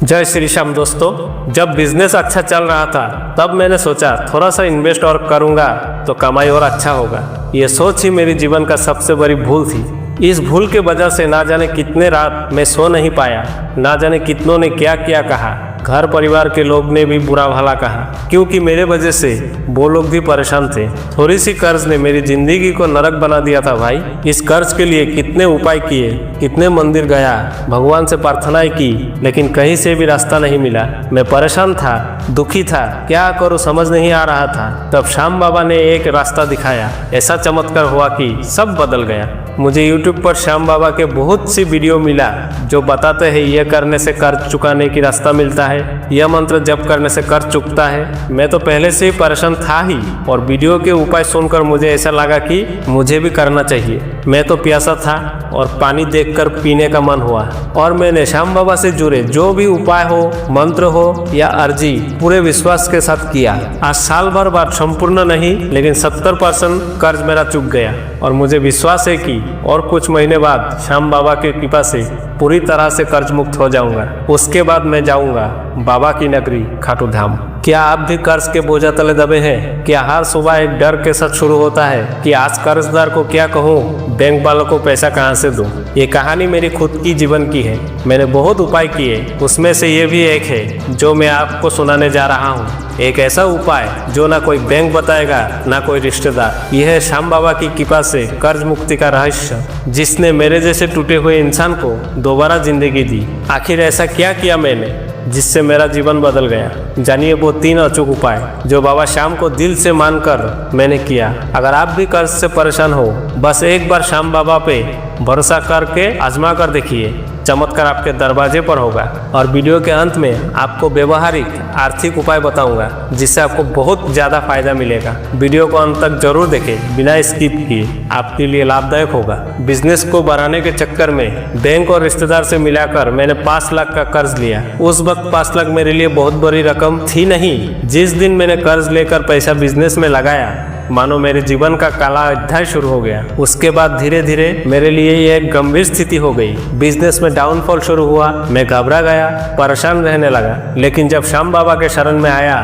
जय श्री श्याम दोस्तों। जब बिजनेस अच्छा चल रहा था तब मैंने सोचा थोड़ा सा इन्वेस्ट और करूंगा तो कमाई और अच्छा होगा। ये सोच ही मेरी जीवन का सबसे बड़ी भूल थी। इस भूल के वजह से ना जाने कितने रात मैं सो नहीं पाया, ना जाने कितनों ने क्या क्या कहा। घर परिवार के लोग ने भी बुरा भला कहा, क्योंकि मेरे वजह से वो लोग भी परेशान थे। थोड़ी सी कर्ज ने मेरी जिंदगी को नरक बना दिया था भाई। इस कर्ज के लिए कितने उपाय किए, कितने मंदिर गया, भगवान से प्रार्थनाएं की, लेकिन कहीं से भी रास्ता नहीं मिला। मैं परेशान था, दुखी था, क्या करूं समझ नहीं आ रहा था। तब श्याम बाबा ने एक रास्ता दिखाया। ऐसा चमत्कार हुआ कि सब बदल गया। मुझे YouTube पर श्याम बाबा के बहुत सी वीडियो मिला जो बताते हैं यह करने से कर्ज चुकाने की रास्ता मिलता है, यह मंत्र जप करने से कर्ज चुकता है। मैं तो पहले से ही परेशान था ही, और वीडियो के उपाय सुनकर मुझे ऐसा लगा कि मुझे भी करना चाहिए। मैं तो प्यासा था और पानी देखकर पीने का मन हुआ, और मैंने श्याम बाबा से जुड़े जो भी उपाय हो, मंत्र हो या अर्जी, पूरे विश्वास के साथ किया। आज साल भर बाद संपूर्ण नहीं लेकिन 70% कर्ज मेरा चुक गया, और मुझे विश्वास है कि और कुछ महीने बाद श्याम बाबा की कृपा से पूरी तरह से कर्ज मुक्त हो जाऊंगा। उसके बाद मैं जाऊंगा बाबा की नगरी खाटू धाम। क्या आप भी कर्ज के बोझा तले दबे हैं? क्या हर सुबह एक डर के साथ शुरू होता है कि आज कर्जदार को क्या कहूँ, बैंक वालों को पैसा कहाँ से दूँ? ये कहानी मेरी खुद की जीवन की है। मैंने बहुत उपाय किए, उसमें से ये भी एक है जो मैं आपको सुनाने जा रहा हूँ। एक ऐसा उपाय जो ना कोई बैंक बताएगा ना कोई रिश्तेदार। यह है श्याम बाबा की कृपा से कर्ज मुक्ति का रहस्य, जिसने मेरे जैसे टूटे हुए इंसान को दोबारा जिंदगी दी। आखिर ऐसा क्या किया मैंने जिससे मेरा जीवन बदल गया? जानिए वो 3 अचूक उपाय जो बाबा श्याम को दिल से मानकर मैंने किया। अगर आप भी कर्ज से परेशान हो, बस एक बार श्याम बाबा पे भरोसा करके आजमा कर देखिए, चमत्कार आपके दरवाजे पर होगा। और वीडियो के अंत में आपको व्यवहारिक आर्थिक उपाय बताऊंगा जिससे आपको बहुत ज़्यादा फायदा मिलेगा। वीडियो को अंत तक जरूर देखें, बिना स्किप किए, आपके लिए लाभदायक होगा। बिजनेस को बढ़ाने के चक्कर में बैंक और रिश्तेदार से मिलाकर मैंने 5 लाख का कर्ज लिया। उस वक्त 5 लाख मेरे लिए बहुत बड़ी रकम थी नहीं। जिस दिन मैंने कर्ज लेकर पैसा बिजनेस में लगाया, मानो मेरे जीवन का काला अध्याय शुरू हो गया। उसके बाद धीरे धीरे मेरे लिए ये एक गंभीर स्थिति हो गई। बिजनेस में डाउनफॉल शुरू हुआ। मैं घबरा गया, परेशान रहने लगा। लेकिन जब श्याम बाबा के शरण में आया,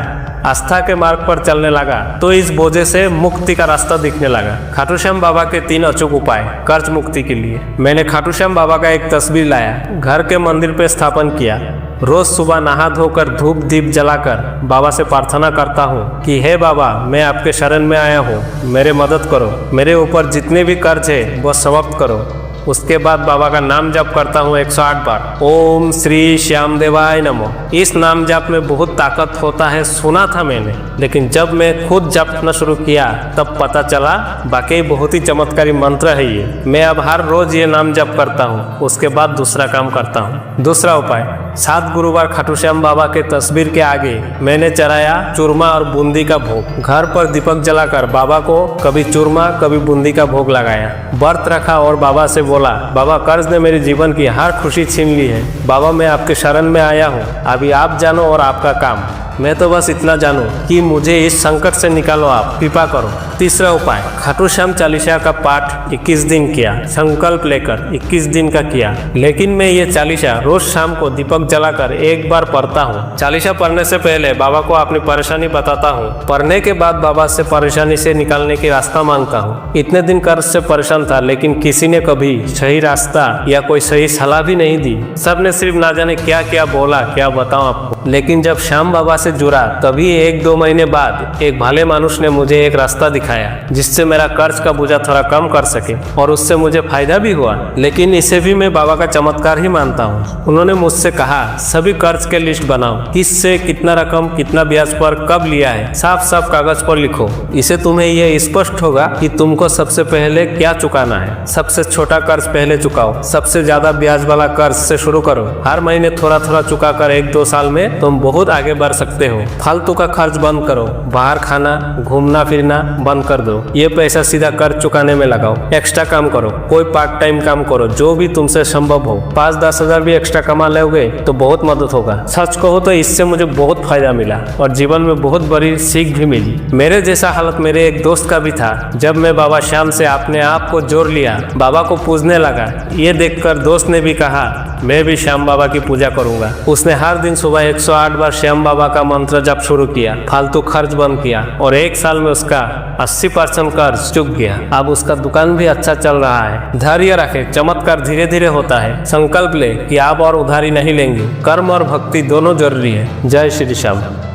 आस्था के मार्ग पर चलने लगा, तो इस बोझे से मुक्ति का रास्ता दिखने लगा। खाटू श्याम बाबा के 3 अचूक उपाय कर्ज मुक्ति के लिए। मैंने खाटू श्याम बाबा का एक तस्वीर लाया, घर के मंदिर पे स्थापन किया। रोज सुबह नहा धोकर धूप दीप जलाकर बाबा से प्रार्थना करता हूँ कि हे बाबा, मैं आपके शरण में आया हूँ, मेरे मदद करो, मेरे ऊपर जितने भी कर्ज है वो समाप्त करो। उसके बाद बाबा का नाम जाप करता हूँ 108 बार। ओम श्री श्याम देवाय नमो। इस नाम जाप में बहुत ताकत होता है, सुना था मैंने, लेकिन जब मैं खुद जापना शुरू किया तब पता चला वाकई बहुत ही चमत्कारी मंत्र है ये। मैं अब हर रोज ये नाम जाप करता हूँ, उसके बाद दूसरा काम करता हूँ। दूसरा उपाय, 7 गुरुवार खाटू श्याम बाबा के तस्वीर के आगे मैंने चढ़ाया चूरमा और बूंदी का भोग। घर पर दीपक जलाकर बाबा को कभी चूरमा कभी बूंदी का भोग लगाया। व्रत रखा और बाबा से बोला, बाबा कर्ज ने मेरे जीवन की हर खुशी छीन ली है। बाबा मैं आपके शरण में आया हूँ, अभी आप जानो और आपका काम। मैं तो बस इतना जानूं कि मुझे इस संकट से निकालो, आप कृपा करो। तीसरा उपाय, खाटू श्याम चालीसा का पाठ 21 दिन किया। संकल्प लेकर 21 दिन का किया। लेकिन मैं ये चालीसा रोज शाम को दीपक जलाकर एक बार पढ़ता हूँ। चालीसा पढ़ने से पहले बाबा को अपनी परेशानी बताता हूँ। पढ़ने के बाद बाबा से परेशानी से निकालने की रास्ता मांगता हूँ। इतने दिन कर्ज से परेशान था, लेकिन किसी ने कभी सही रास्ता या कोई सही सलाह भी नहीं दी। सबने सिर्फ ना जाने क्या क्या बोला, क्या बताऊं आपको। लेकिन जब श्याम बाबा से जुड़ा, तभी 1-2 महीने बाद एक भले मानुष ने मुझे एक रास्ता दिखाया जिससे मेरा कर्ज का बोझा थोड़ा कम कर सके, और उससे मुझे फायदा भी हुआ। लेकिन इसे भी मैं बाबा का चमत्कार ही मानता हूँ। उन्होंने मुझसे कहा, सभी कर्ज के लिस्ट बनाओ, किससे कितना रकम, कितना ब्याज पर, कब लिया है, साफ साफ कागज पर लिखो। इसे तुम्हें यह स्पष्ट होगा कि तुमको सबसे पहले क्या चुकाना है। सबसे छोटा कर्ज पहले चुकाओ, सबसे ज्यादा ब्याज वाला कर्ज से शुरू करो। हर महीने थोड़ा थोड़ा चुकाकर 1-2 साल में तुम बहुत आगे बढ़ सकते सकते हो। फालतू का खर्च बंद करो, बाहर खाना घूमना फिरना बंद कर दो। ये पैसा सीधा कर्ज चुकाने में लगाओ। एक्स्ट्रा काम करो, कोई पार्ट टाइम काम करो जो भी तुमसे संभव हो। 5-10 हजार भी एक्स्ट्रा कमा लोगे तो बहुत मदद होगा। सच कहो तो इससे मुझे बहुत फायदा मिला और जीवन में बहुत बड़ी सीख भी मिली। मेरे जैसा हालत मेरे एक दोस्त का भी था। जब मैं बाबा श्याम से अपने आप को जोड़ लिया, बाबा को पूजने लगा, ये देखकर दोस्त ने भी कहा मैं भी श्याम बाबा की पूजा करूंगा। उसने हर दिन सुबह 108 बार श्याम बाबा का मंत्र जप शुरू किया, फालतू खर्च बंद किया और 1 साल में उसका 80% कर्ज चुक गया। अब उसका दुकान भी अच्छा चल रहा है। धैर्य रखे, चमत्कार धीरे धीरे होता है। संकल्प ले कि आप और उधारी नहीं लेंगे। कर्म और भक्ति दोनों जरूरी है। जय श्री श्याम।